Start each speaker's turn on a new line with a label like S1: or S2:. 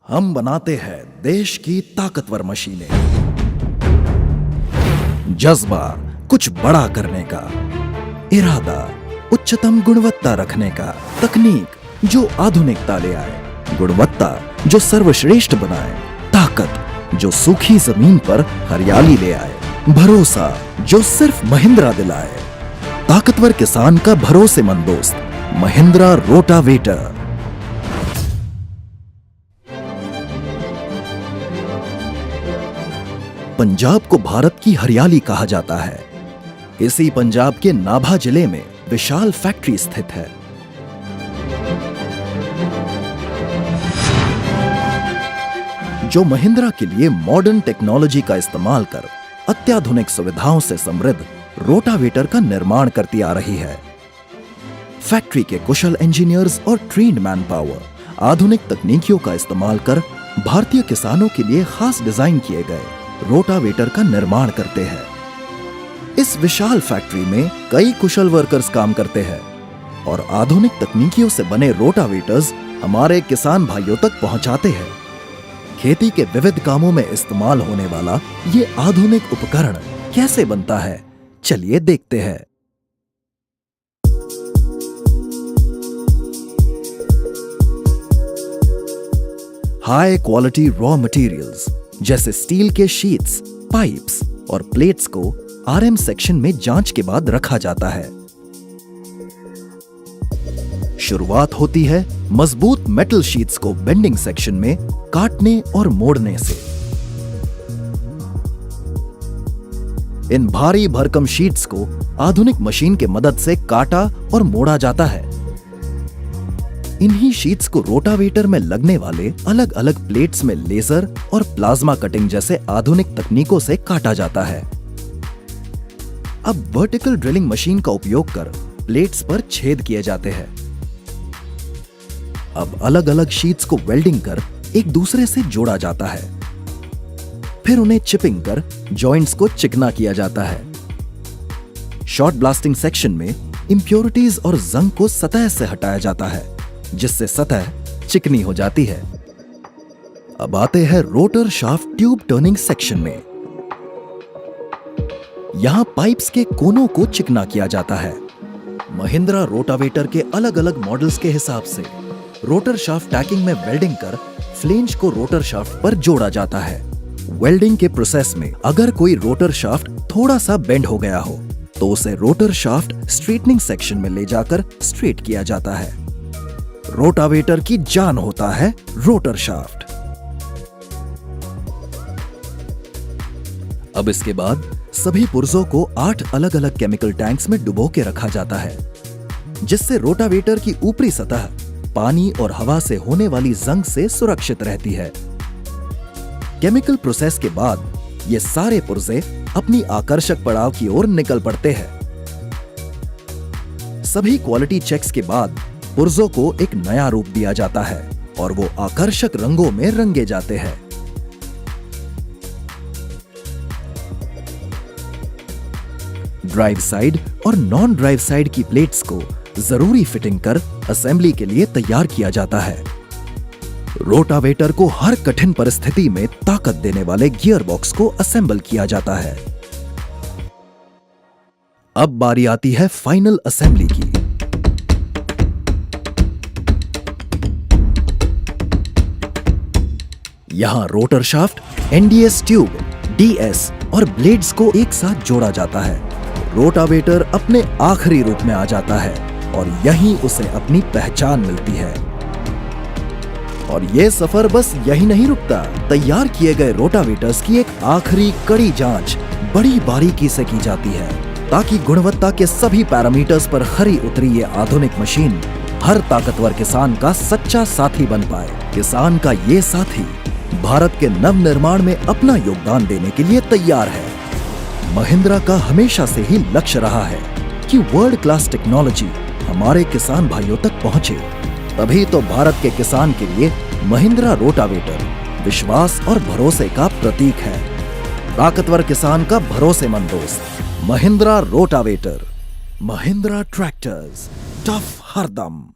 S1: हम बनाते हैं देश की ताकतवर मशीनें। जज्बा कुछ बड़ा करने का, इरादा उच्चतम गुणवत्ता रखने का, तकनीक जो आधुनिकता ले आए, गुणवत्ता जो सर्वश्रेष्ठ बनाए, ताकत जो सूखी जमीन पर हरियाली ले आए, भरोसा जो सिर्फ महिंद्रा दिलाए। ताकतवर किसान का भरोसेमंद दोस्त महिंद्रा रोटावेटर। पंजाब को भारत की हरियाली कहा जाता है। इसी पंजाब के नाभा जिले में विशाल फैक्ट्री स्थित है। जो महिंद्रा के लिए मॉडर्न टेक्नोलॉजी का इस्तेमाल कर अत्याधुनिक सुविधाओं से समृद्ध रोटावेटर का निर्माण करती आ रही है। फैक्ट्री के कुशल इंजीनियर्स और ट्रेन्ड मैन पावर आधुनिक तकनीकियों का इस्तेमाल कर भारतीय किसानों के लिए खास डिजाइन किए गए रोटावेटर का निर्माण करते हैं। इस विशाल फैक्ट्री में कई कुशल वर्कर्स काम करते हैं और आधुनिक तकनीकियों से बने रोटावेटर्स हमारे किसान भाइयों तक पहुंचाते हैं। खेती के विविध कामों में इस्तेमाल होने वाला ये आधुनिक उपकरण कैसे बनता है, चलिए देखते हैं। हाई क्वालिटी रॉ मटेरियल्स जैसे स्टील के शीट्स, पाइप्स और प्लेट्स को आरएम सेक्शन में जांच के बाद रखा जाता है। शुरुआत होती है मजबूत मेटल शीट्स को बेंडिंग सेक्शन में काटने और मोड़ने से। इन भारी भरकम शीट्स को आधुनिक मशीन के मदद से काटा और मोड़ा जाता है। इन्हीं शीट्स को रोटावेटर में लगने वाले अलग अलग प्लेट्स में लेजर और प्लाज्मा कटिंग जैसे आधुनिक तकनीकों से काटा जाता है। अब वर्टिकल ड्रिलिंग मशीन का उपयोग कर प्लेट्स पर छेद किए जाते हैं। अब अलग अलग शीट्स को वेल्डिंग कर एक दूसरे से जोड़ा जाता है। फिर उन्हें चिपिंग कर जॉइंट्स को चिकना किया जाता है। शॉर्ट ब्लास्टिंग सेक्शन में इंप्योरिटीज और जंग को सतह से हटाया जाता है, जिससे सतह चिकनी हो जाती है। अब आते हैं rotor shaft tube turning section में। यहां पाइप्स के कोनों को चिकना किया जाता है। महिंद्रा रोटावेटर के अलग अलग मॉडल्स के हिसाब से रोटर शाफ्ट टैकिंग में वेल्डिंग कर फ्लेंज को रोटर शाफ्ट पर जोड़ा जाता है। वेल्डिंग के प्रोसेस में अगर कोई रोटर शाफ्ट थोड़ा सा बेंड हो गया हो तो उसे रोटर शाफ्ट स्ट्रेटनिंग सेक्शन में ले जाकर स्ट्रेट किया जाता है। रोटावेटर की जान होता है रोटर शाफ्ट। अब इसके बाद सभी पुर्जों को 8 अलग अलग केमिकल टैंक्स में डुबो के रखा जाता है, जिससे रोटावेटर की ऊपरी सतह पानी और हवा से होने वाली जंग से सुरक्षित रहती है। केमिकल प्रोसेस के बाद ये सारे पुर्जे अपनी आकर्षक पड़ाव की ओर निकल पड़ते हैं। सभी क्वालिटी चेक्स के बाद पुर्जों को एक नया रूप दिया जाता है और वो आकर्षक रंगों में रंगे जाते हैं। ड्राइव साइड और नॉन ड्राइव साइड की प्लेट्स को जरूरी फिटिंग कर असेंबली के लिए तैयार किया जाता है। रोटावेटर को हर कठिन परिस्थिति में ताकत देने वाले गियर बॉक्स को असेंबल किया जाता है। अब बारी आती है फाइनल असेंबली की। यहां rotor shaft, NDS tube, DS और ब्लेड्स को एक साथ जोड़ा जाता है। रोटावेटर अपने आखिरी रूप में आ जाता है और यहीं उसे अपनी पहचान मिलती है। और यह सफर बस यही नहीं रुकता। तैयार किए गए रोटावेटर्स की एक आखिरी कड़ी जांच बड़ी बारीकी से की जाती है, ताकि गुणवत्ता के सभी पैरामीटर्स पर खरी उतरी ये आधुनिक मशीन हर ताकतवर किसान का सच्चा साथी बन पाए। किसान का ये साथी भारत के नव निर्माण में अपना योगदान देने के लिए तैयार है। महिंद्रा का हमेशा से ही लक्ष्य रहा है कि वर्ल्ड क्लास टेक्नोलॉजी हमारे किसान भाइयों तक पहुंचे। तभी तो भारत के किसान के लिए महिंद्रा रोटावेटर विश्वास और भरोसे का प्रतीक है। ताकतवर किसान का भरोसेमंद दोस्त Mahindra rotavator. Mahindra tractors, tough हरदम।